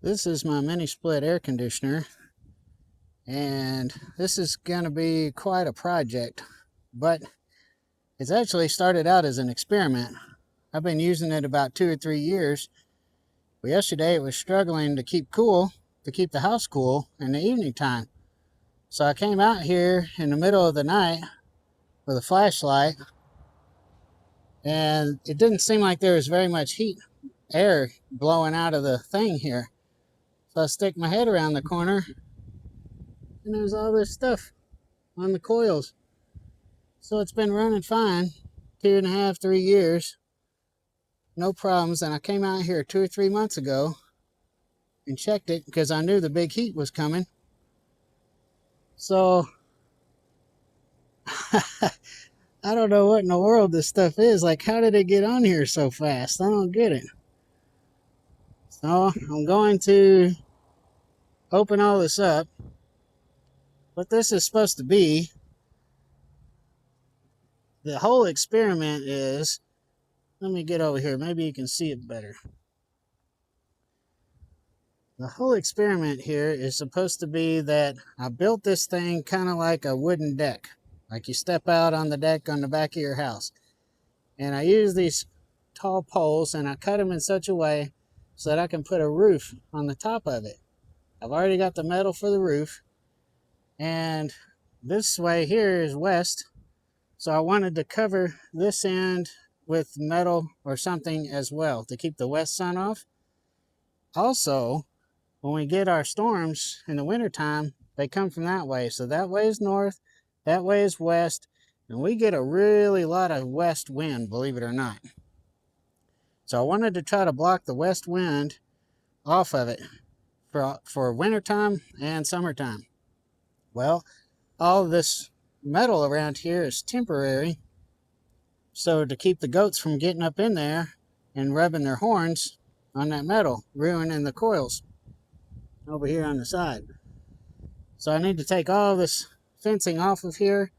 This is my mini split air conditioner, and this is going to be quite a project, but it's actually started out as an experiment. I've been using it about 2 or 3 years, but yesterday it was struggling to keep the house cool in the evening time. So I came out here in the middle of the night with a flashlight, and it didn't seem like there was very much air blowing out of the thing here. So I stick my head around the corner, and there's all this stuff on the coils. So it's been running fine, 2.5, 3 years, no problems. And I came out here 2 or 3 months ago and checked it because I knew the big heat was coming. So I don't know what in the world this stuff is. Like, how did it get on here so fast? I don't get it. So I'm going to open all this up. What this is supposed to be, the whole experiment is, let me get over here. Maybe you can see it better. The whole experiment here is supposed to be that I built this thing kind of like a wooden deck. Like you step out on the deck on the back of your house. And I use these tall poles and I cut them in such a way so that I can put a roof on the top of it. I've already got the metal for the roof. And this way here is west. So I wanted to cover this end with metal or something as well to keep the west sun off. Also, when we get our storms in the wintertime, they come from that way. So that way is north, that way is west, and we get a really lot of west wind, believe it or not. So I wanted to try to block the west wind off of it for wintertime and summertime. Well, all this metal around here is temporary. So to keep the goats from getting up in there and rubbing their horns on that metal, ruining the coils over here on the side. So I need to take all this fencing off of here,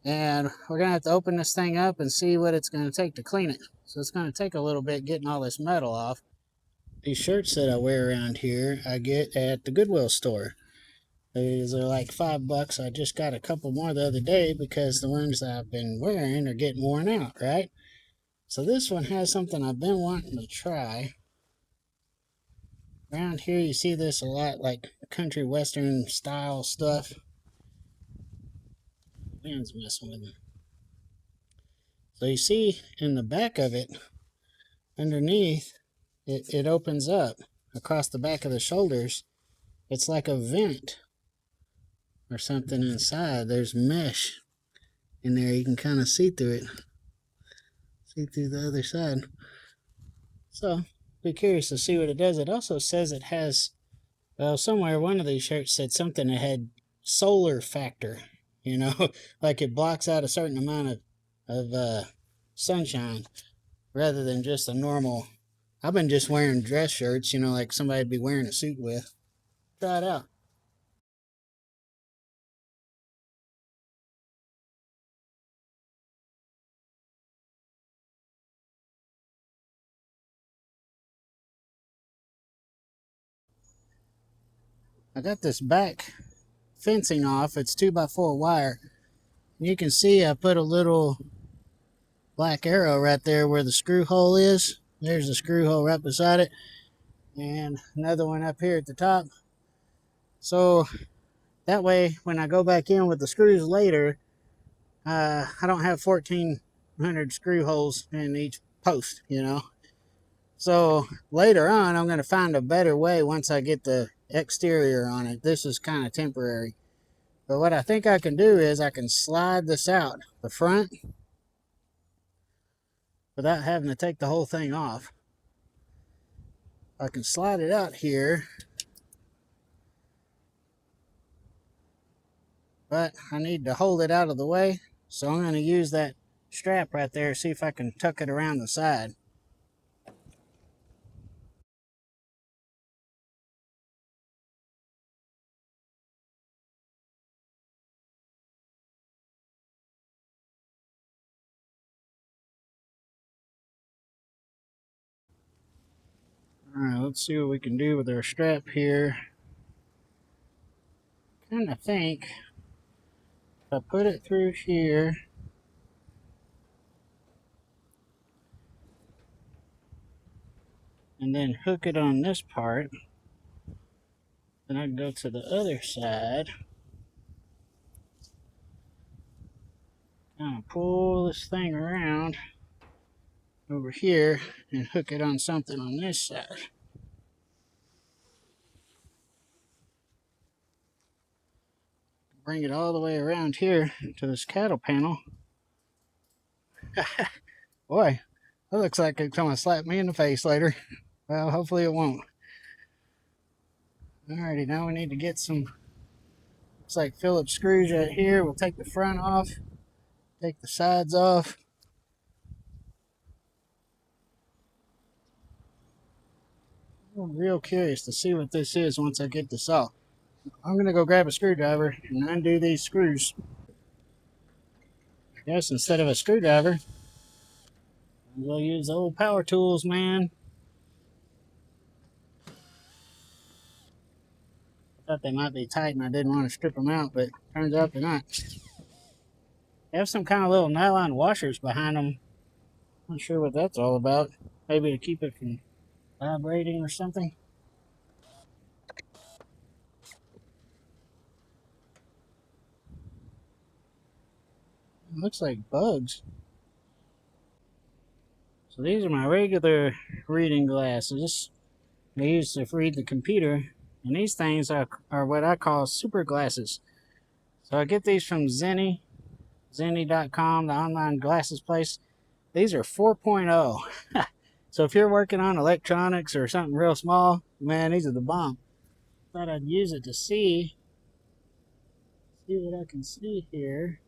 and we're going to have to open this thing up and see what it's going to take to clean it. So it's going to take a little bit getting all this metal off. These shirts that I wear around here, I get at the Goodwill store. These are like $5. I just got a couple more the other day because the ones that I've been wearing are getting worn out, right? So this one has something I've been wanting to try. Around here you see this a lot, like country western style stuff. Man's messing with me. So you see in the back of it, underneath, it opens up across the back of the shoulders. It's like a vent or something inside. There's mesh in there. You can kind of see through it. See through the other side. So, be curious to see what it does. It also says it has, well, somewhere one of these shirts said something that had solar factor. You know, like it blocks out a certain amount of sunshine rather than just a normal. I've been just wearing dress shirts, you know, like somebody'd be wearing a suit with. Try it out. I got this back fencing off. It's 2x4 wire. You can see I put a little black arrow right there where the screw hole is. There's the screw hole right beside it. And another one up here at the top. So that way, when I go back in with the screws later, I don't have 1,400 screw holes in each post, you know. So later on, I'm going to find a better way once I get the exterior on it. This is kind of temporary. But what I think I can do is I can slide this out the front without having to take the whole thing off. I can slide it out here, but I need to hold it out of the way. So I'm going to use that strap right there, see if I can tuck it around the side. All Alright, let's see what we can do with our strap here. Kinda think if I put it through here, and then hook it on this part, then I can go to the other side, kind of pull this thing around over here and hook it on something on this side. Bring it all the way around here to this cattle panel. Boy, that looks like it's gonna slap me in the face later. Well, hopefully it won't. Alrighty, now we need to get some, looks like Phillips screws right here. We'll take the front off, take the sides off. I'm real curious to see what this is once I get this off. I'm gonna go grab a screwdriver and undo these screws. I guess instead of a screwdriver, we'll use old power tools, man. I thought they might be tight and I didn't want to strip them out, but turns out they're not. They have some kind of little nylon washers behind them. Not sure what that's all about. Maybe to keep it from vibrating or something. It looks like bugs. So these are my regular reading glasses. I use to read the computer. And these things are what I call super glasses. So I get these from Zenni, Zenni.com, the online glasses place. These are 4.0. So if you're working on electronics or something real small, man, these are the bomb. Thought I'd use it to see what I can see here.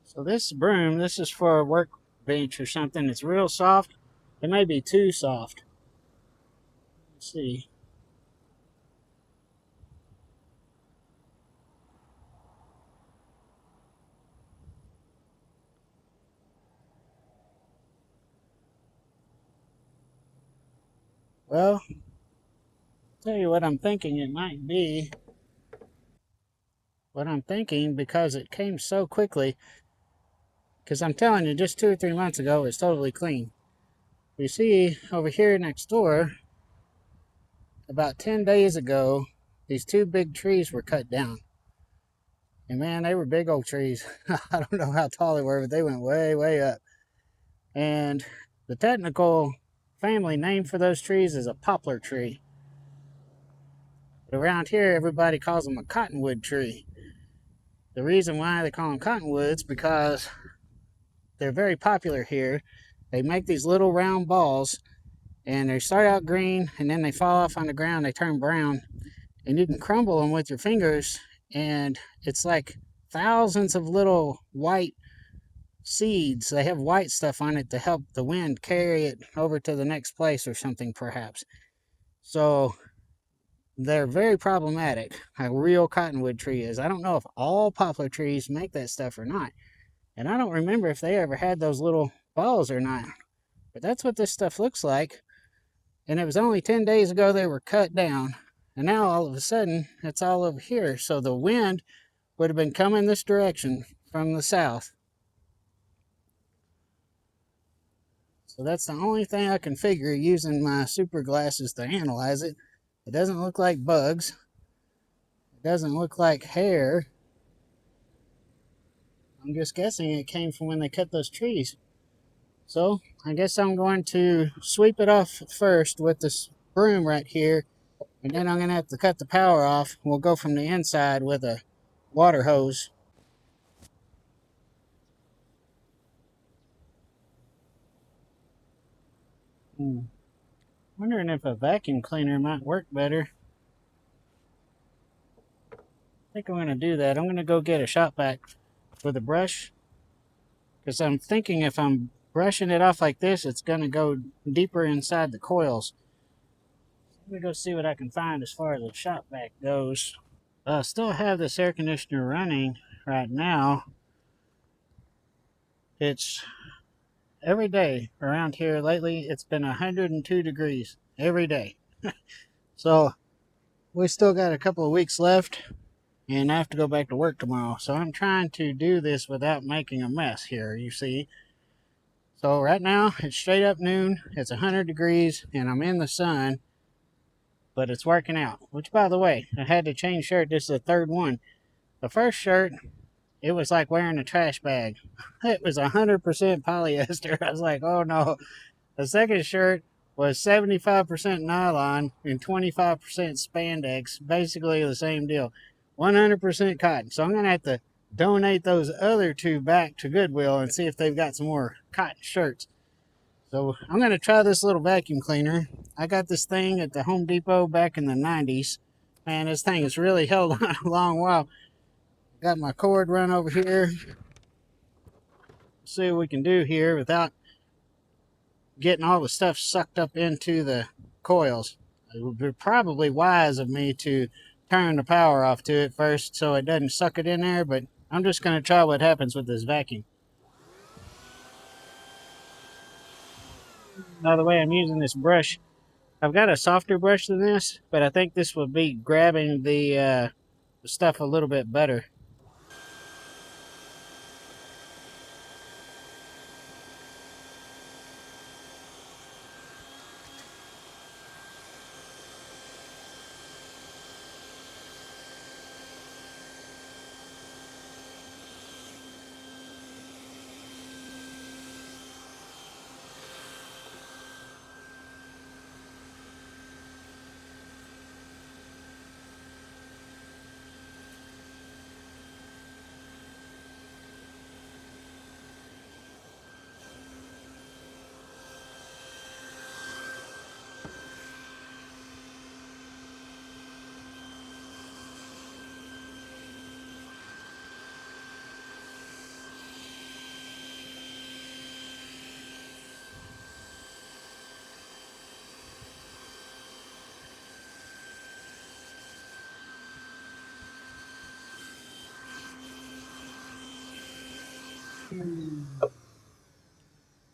So this broom, this is for a workbench or something. It's real soft. It may be too soft. Let's see. Well, I'll tell you what I'm thinking it might be. What I'm thinking, because it came so quickly, because I'm telling you, just 2 or 3 months ago, it's totally clean. You see over here next door, about 10 days ago, these 2 big trees were cut down. And man, they were big old trees. I don't know how tall they were, but they went way, way up. And the technical family name for those trees is a poplar tree. But around here, everybody calls them a cottonwood tree. The reason why they call them cottonwoods is because they're very popular here. They make these little round balls, and they start out green, and then they fall off on the ground, they turn brown, and you can crumble them with your fingers, and it's like thousands of little white seeds. They have white stuff on it to help the wind carry it over to the next place or something, perhaps. So they're very problematic, a real cottonwood tree is. I don't know if all poplar trees make that stuff or not. And I don't remember if they ever had those little balls or not. But that's what this stuff looks like. And it was only 10 days ago they were cut down. And now all of a sudden, it's all over here. So the wind would have been coming this direction from the south. So that's the only thing I can figure using my super glasses to analyze it. It doesn't look like bugs. It doesn't look like hair. I'm just guessing it came from when they cut those trees. So I guess I'm going to sweep it off first with this broom right here, and then I'm going to have to cut the power off. We'll go from the inside with a water hose. Wondering if a vacuum cleaner might work better. I think I'm going to do that. I'm going to go get a shop vac with a brush, because I'm thinking if I'm brushing it off like this, it's going to go deeper inside the coils. Let me go see what I can find as far as the shop vac goes. I still have this air conditioner running right now. It's every day around here lately, it's been 102 degrees every day. So we still got a couple of weeks left, and I have to go back to work tomorrow. So I'm trying to do this without making a mess here, you see. So right now it's straight up noon, it's 100 degrees, and I'm in the sun, but it's working out. Which, by the way, I had to change shirt. This is the third one. The first shirt, it was like wearing a trash bag. It was 100% polyester. I was like, oh no. The second shirt was 75% nylon and 25% spandex. Basically the same deal. 100% cotton. So I'm going to have to donate those other two back to Goodwill and see if they've got some more cotton shirts. So I'm going to try this little vacuum cleaner. I got this thing at the Home Depot back in the 90s. Man, this thing has really held on a long while. Got my cord run over here. See what we can do here without getting all the stuff sucked up into the coils. It would be probably wise of me to turn the power off to it first so it doesn't suck it in there, but I'm just going to try what happens with this vacuum. By the way, I'm using this brush. I've got a softer brush than this, but I think this will be grabbing the stuff a little bit better.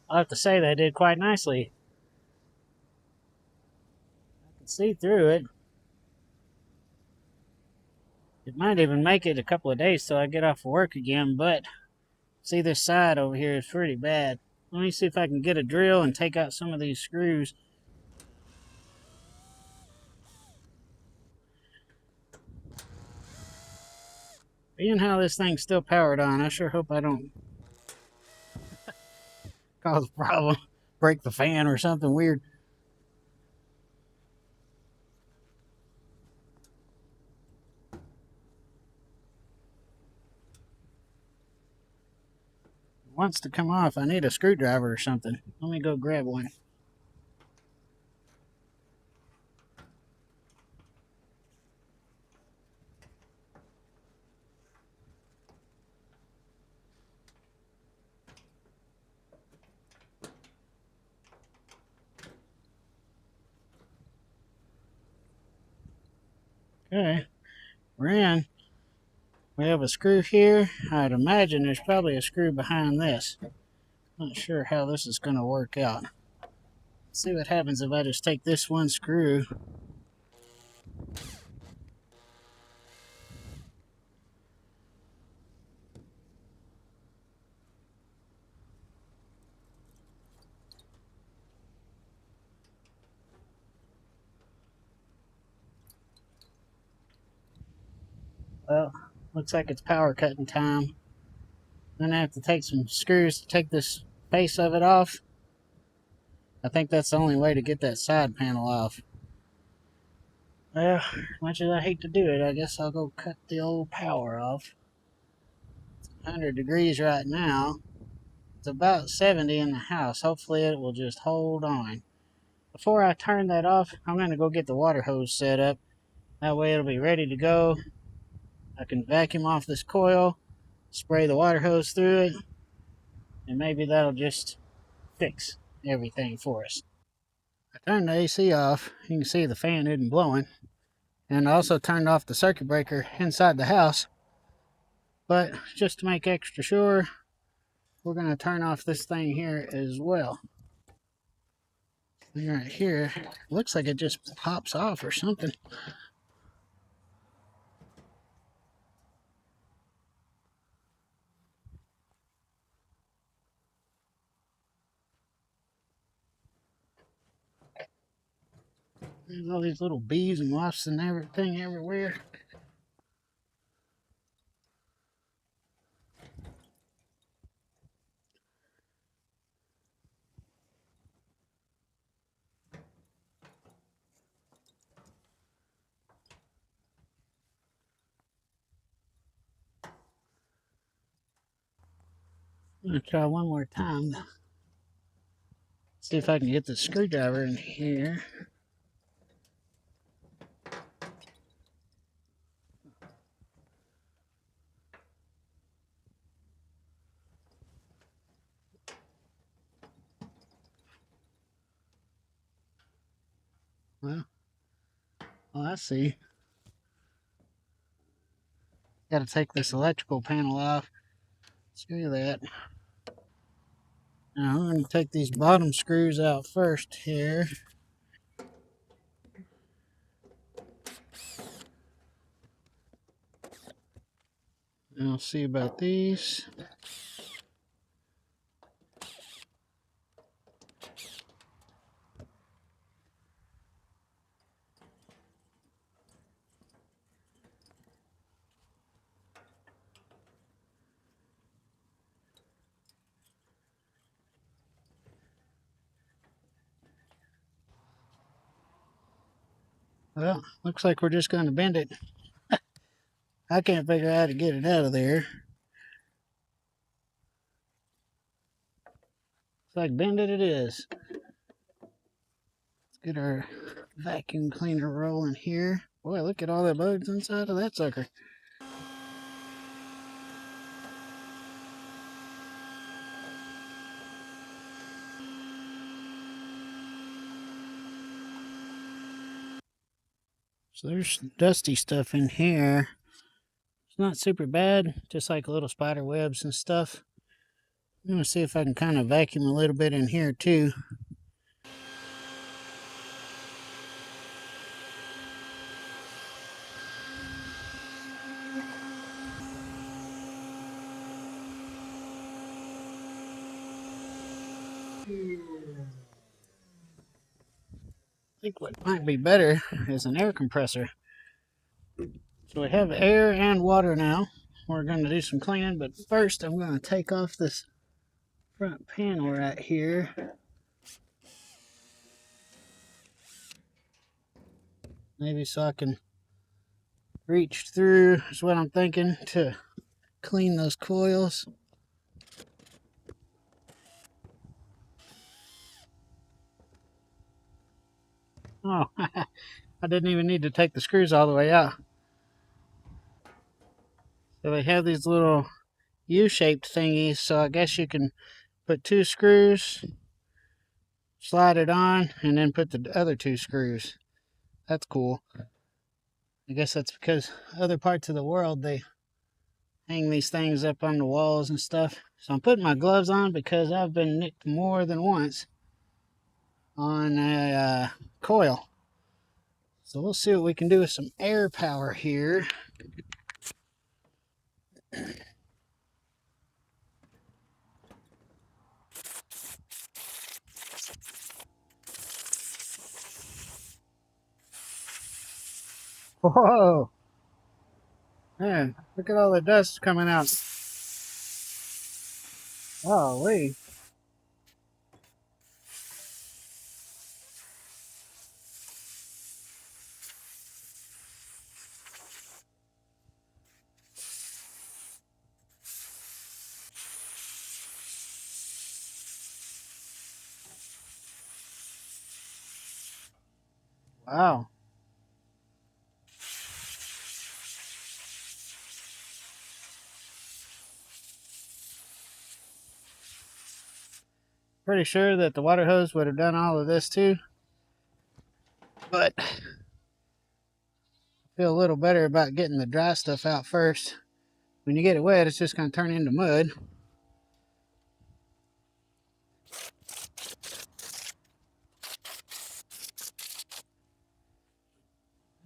I'll have to say that I did quite nicely. I can see through it. It might even make it a couple of days till I get off of work again, but see, this side over here is pretty bad. Let me see if I can get a drill and take out some of these screws. Being how this thing's still powered on, I sure hope I don't cause a problem, break the fan or something weird. It wants to come off. I need a screwdriver or something. Let me go grab one. Okay, we're in. We have a screw here. I'd imagine there's probably a screw behind this. Not sure how this is going to work out. Let's see what happens if I just take this one screw. Well, looks like it's power cutting time. I'm gonna have to take some screws to take this face of it off. I think that's the only way to get that side panel off. Well, much as I hate to do it, I guess I'll go cut the old power off. It's 100 degrees right now. It's about 70 in the house. Hopefully it will just hold on. Before I turn that off, I'm going to go get the water hose set up. That way it'll be ready to go. I can vacuum off this coil, spray the water hose through it, and maybe that'll just fix everything for us. I turned the AC off. You can see the fan isn't blowing. And I also turned off the circuit breaker inside the house. But just to make extra sure, we're going to turn off this thing here as well. And right here, looks like it just pops off or something. There's all these little bees and wasps and everything everywhere. I'm going to try one more time. See if I can get the screwdriver in here. Well, I see. Got to take this electrical panel off. Screw that. Now I'm going to take these bottom screws out first here. I'll see about these. Well, looks like we're just going to bend it. I can't figure out how to get it out of there. Looks like bend it is. Let's get our vacuum cleaner rolling here. Boy, look at all the bugs inside of that sucker. So there's dusty stuff in here. It's not super bad, just like little spider webs and stuff. I'm going to see if I can kind of vacuum a little bit in here too. I think what might be better is an air compressor. So we have air and water now. We're going to do some cleaning, but first I'm going to take off this front panel right here. Maybe so I can reach through is what I'm thinking to clean those coils. Oh, I didn't even need to take the screws all the way out. So they have these little U-shaped thingies, so I guess you can put 2 screws, slide it on, and then put the other 2 screws. That's cool. I guess that's because other parts of the world, they hang these things up on the walls and stuff. So I'm putting my gloves on because I've been nicked more than once on a coil. So we'll see what we can do with some air power here. Whoa! Man, look at all the dust coming out. Golly. Wow. Pretty sure that the water hose would have done all of this too. But I feel a little better about getting the dry stuff out first. When you get it wet, it's just going to turn into mud.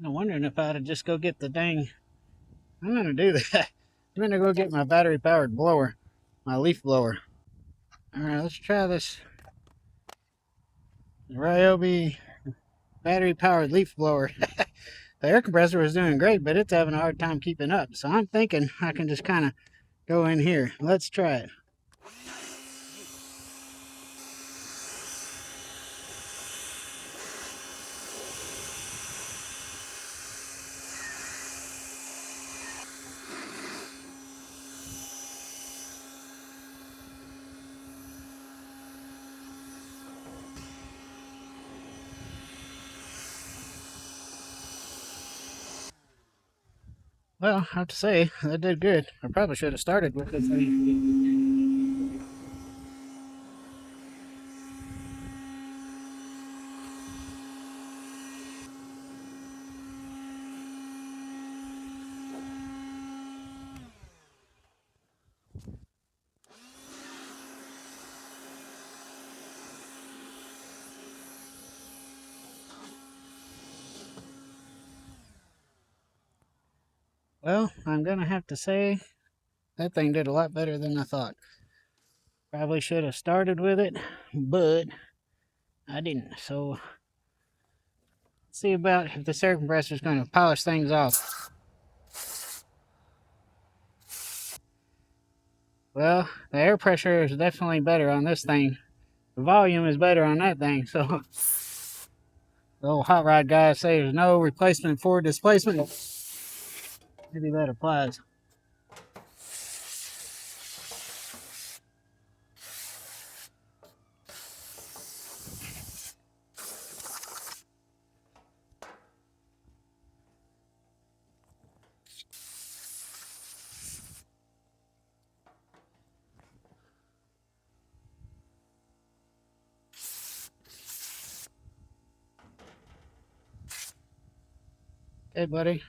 I'm wondering if I ought to just go get the dang. I'm gonna do that. I'm gonna go get my battery powered blower, my leaf blower. Alright, let's try this Ryobi battery powered leaf blower. The air compressor was doing great, but it's having a hard time keeping up. So I'm thinking I can just kind of go in here. Let's try it. Well, I have to say, that did good. I probably should have started with this thing. Well, I'm going to have to say, that thing did a lot better than I thought. Probably should have started with it, but I didn't. So, let's see about if the air compressor is going to polish things off. Well, the air pressure is definitely better on this thing. The volume is better on that thing, so the old hot rod guy say there's no replacement for displacement. Maybe that applies. Hey, buddy.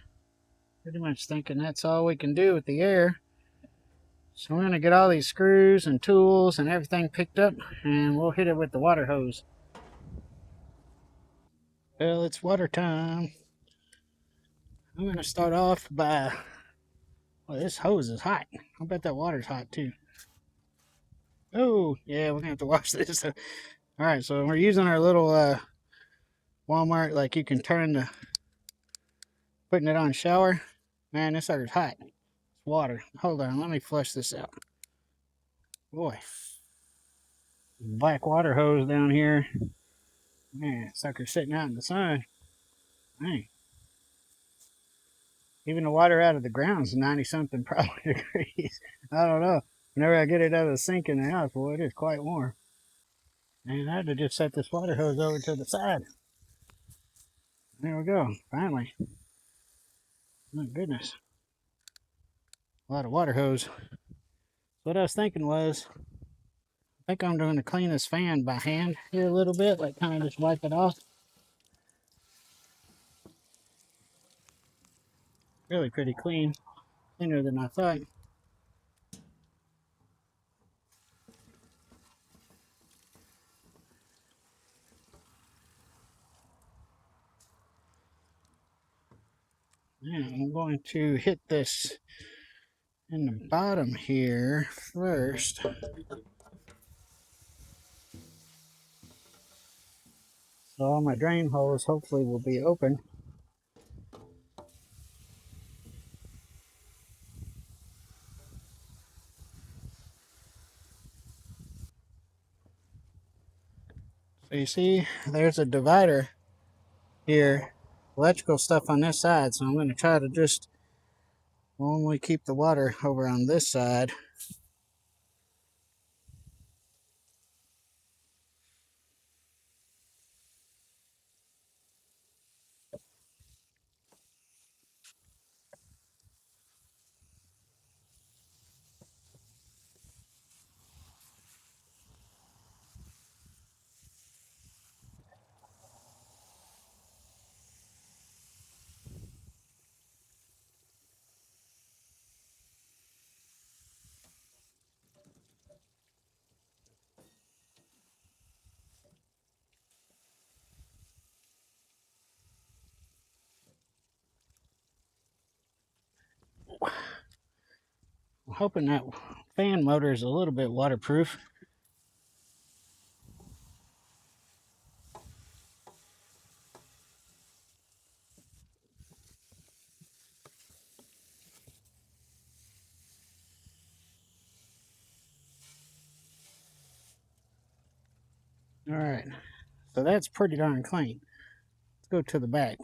Pretty much thinking that's all we can do with the air. So we're going to get all these screws and tools and everything picked up, and we'll hit it with the water hose. Well, it's water time. I'm going to start off by... Well, this hose is hot. I bet that water's hot, too. Oh, yeah, we're going to have to wash this. Alright, so we're using our little Walmart, like you can turn the... Putting it on shower. Man, this sucker's hot. It's water. Hold on, let me flush this out. Boy. Black water hose down here. Man, sucker's sitting out in the sun. Dang. Even the water out of the ground is 90 something probably degrees. I don't know. Whenever I get it out of the sink in the house, boy, it is quite warm. Man, I had to just set this water hose over to the side. There we go. Finally. My goodness. A lot of water hose. What I was thinking was, I think I'm going to clean this fan by hand here a little bit, like kind of just wipe it off. Really pretty clean. Cleaner than I thought. Now I'm going to hit this in the bottom here first. So all my drain holes hopefully will be open. So you see, there's a divider here. Electrical stuff on this side, so I'm going to try to just only keep the water over on this side. hoping that fan motor is a little bit waterproof. All right, so that's pretty darn clean. Let's go to the back.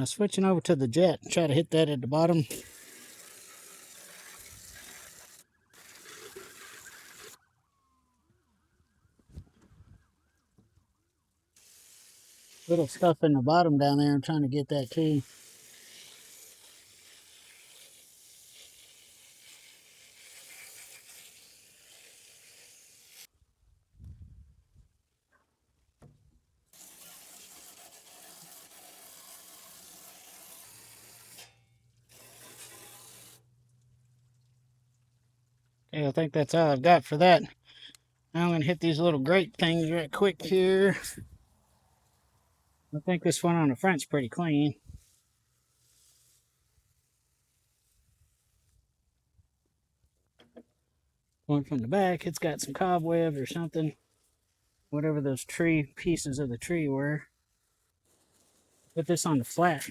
Switching over to the jet, try to hit that at the bottom. Little stuff in the bottom down there. I'm trying to get that too. Okay, I think that's all I've got for that. Now I'm going to hit these little grate things right quick here. I think this one on the front's pretty clean. One from the back, it's got some cobwebs or something. Whatever those tree pieces of the tree were. Put this on the flat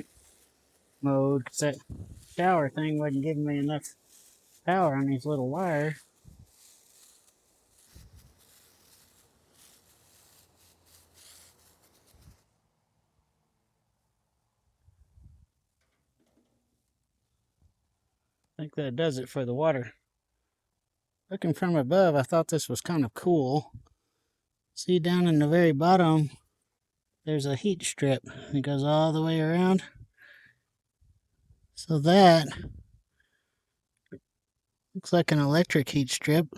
mode because that shower thing wasn't giving me enough power on these little wires. I think that does it for the water. Looking from above, I thought this was kind of cool. See down in the very bottom, there's a heat strip. It goes all the way around. So that looks like an electric heat strip.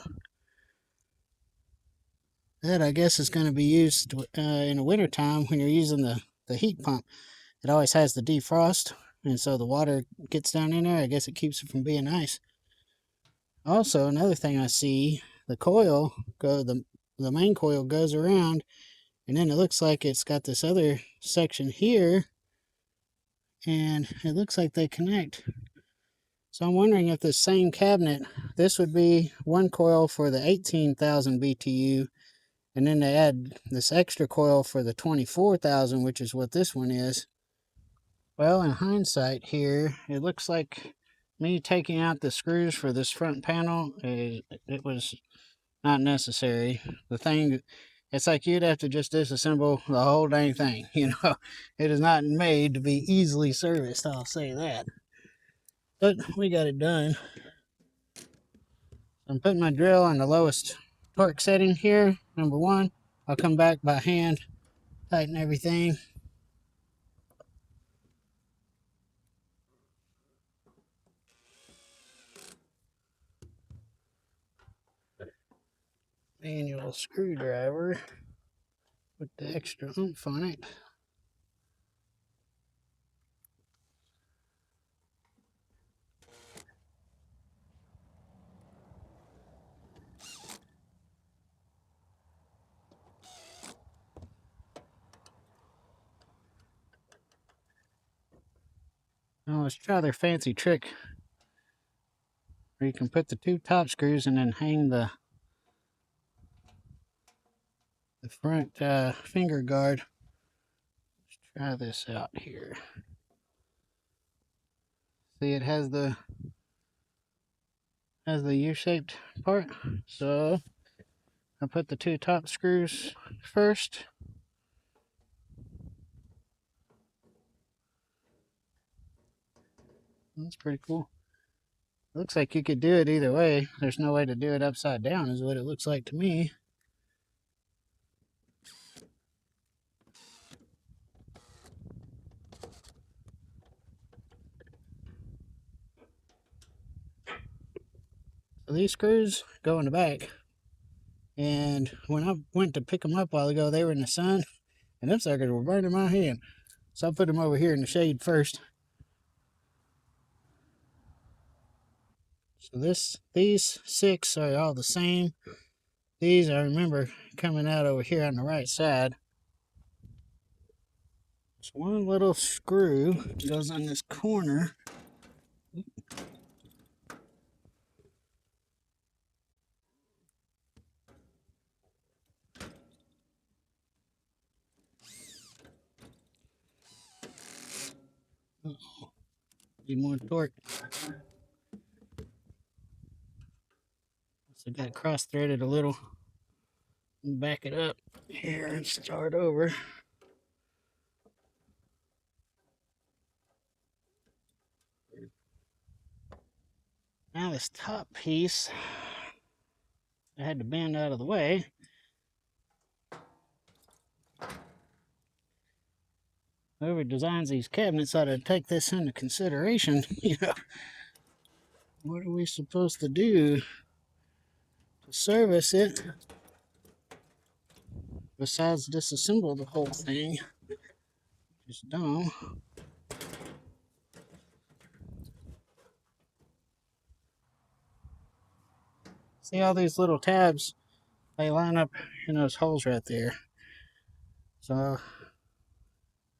That I guess is going to be used in the wintertime when you're using the heat pump. It always has the defrost, and so the water gets down in there. I guess it keeps it from being ice. Also, another thing I see, the coil, the main coil goes around, and then it looks like it's got this other section here, and it looks like they connect. So I'm wondering if this same cabinet, this would be one coil for the 18,000 BTU, and then they add this extra coil for the 24,000, which is what this one is. Well, in hindsight here, it looks like me taking out the screws for this front panel, it was not necessary. The thing, it's like you'd have to just disassemble the whole dang thing, you know. It is not made to be easily serviced, I'll say that. But we got it done. I'm putting my drill on the lowest torque setting here, number one. I'll come back by hand, tighten everything. Manual screwdriver with the extra oomph on it. Now let's try their fancy trick where you can put the two top screws and then hang the front finger guard. Let's try this out here. See, it has the U-shaped part. So I put the two top screws first. That's pretty cool. Looks like you could do it either way. There's no way to do it upside down is what it looks like to me. So these screws go in the back. And when I went to pick them up a while ago, they were in the sun. And them suckers were burning my hand. So I put them over here in the shade first. So these 6 are all the same. These I remember coming out over here on the right side. There's one little screw that goes on this corner. Uh-oh. Need more torque. So I got cross threaded a little. Back it up here and start over. Now this top piece I had to bend out of the way. Whoever designs these cabinets ought to take this into consideration. You know, what are we supposed to do to service it besides disassemble the whole thing? Just don't. See all these little tabs? They line up in those holes right there. So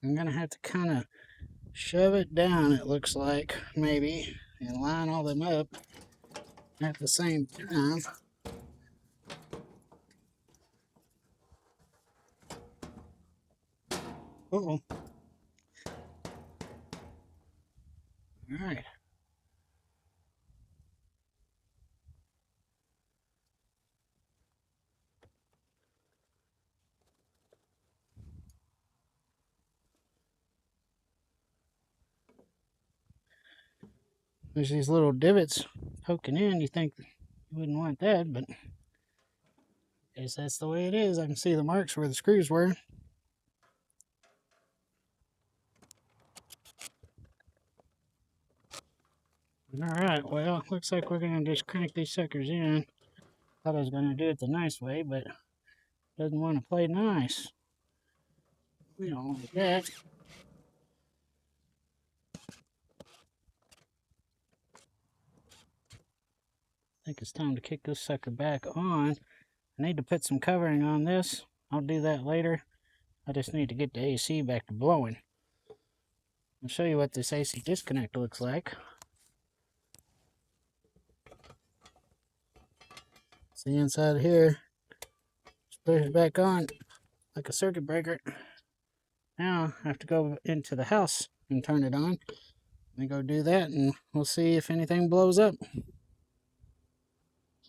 I'm gonna have to kind of shove it down, it looks like, maybe, and line all them up at the same time. Uh-oh. All right. There's these little divots poking in. You think you wouldn't want that, but I guess that's the way it is. I can see the marks where the screws were. All right, well, looks like we're gonna just crank these suckers in. Thought I was gonna do it the nice way, but doesn't want to play nice. We don't want that. I think it's time to kick this sucker back on. I need to put some covering on this. I'll do that later. I just need to get the AC back to blowing. I'll show you what this AC disconnect looks like. See inside here, just push it back on like a circuit breaker. Now I have to go into the house and turn it on. Let me go do that and we'll see if anything blows up.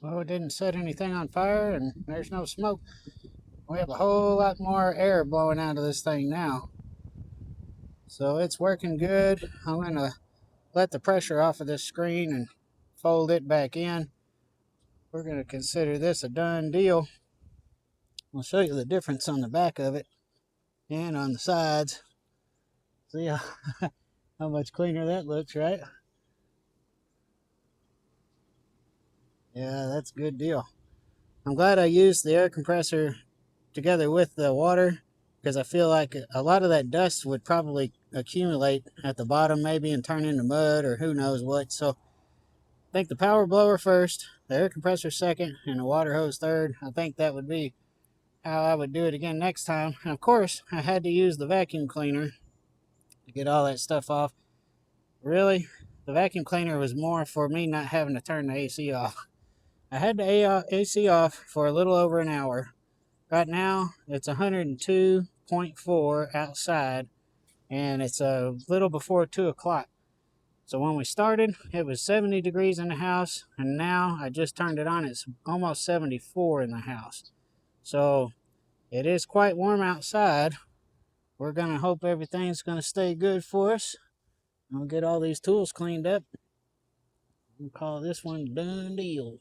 Well, it didn't set anything on fire and there's no smoke. We have a whole lot more air blowing out of this thing now. So it's working good. I'm going to let the pressure off of this screen and fold it back in. We're going to consider this a done deal. I'll show you the difference on the back of it and on the sides. See how much cleaner that looks, right? Yeah, that's a good deal. I'm glad I used the air compressor together with the water because I feel like a lot of that dust would probably accumulate at the bottom maybe and turn into mud or who knows what. So I think the power blower first, the air compressor second, and the water hose third. I think that would be how I would do it again next time. And of course, I had to use the vacuum cleaner to get all that stuff off. Really, the vacuum cleaner was more for me not having to turn the AC off. I had the AC off for a little over an hour. Right now, it's 102.4 outside, and it's a little before 2 o'clock. So when we started, it was 70 degrees in the house, and now I just turned it on. It's almost 74 in the house. So it is quite warm outside. We're going to hope everything's going to stay good for us. I'll get all these tools cleaned up. We'll call this one done deal.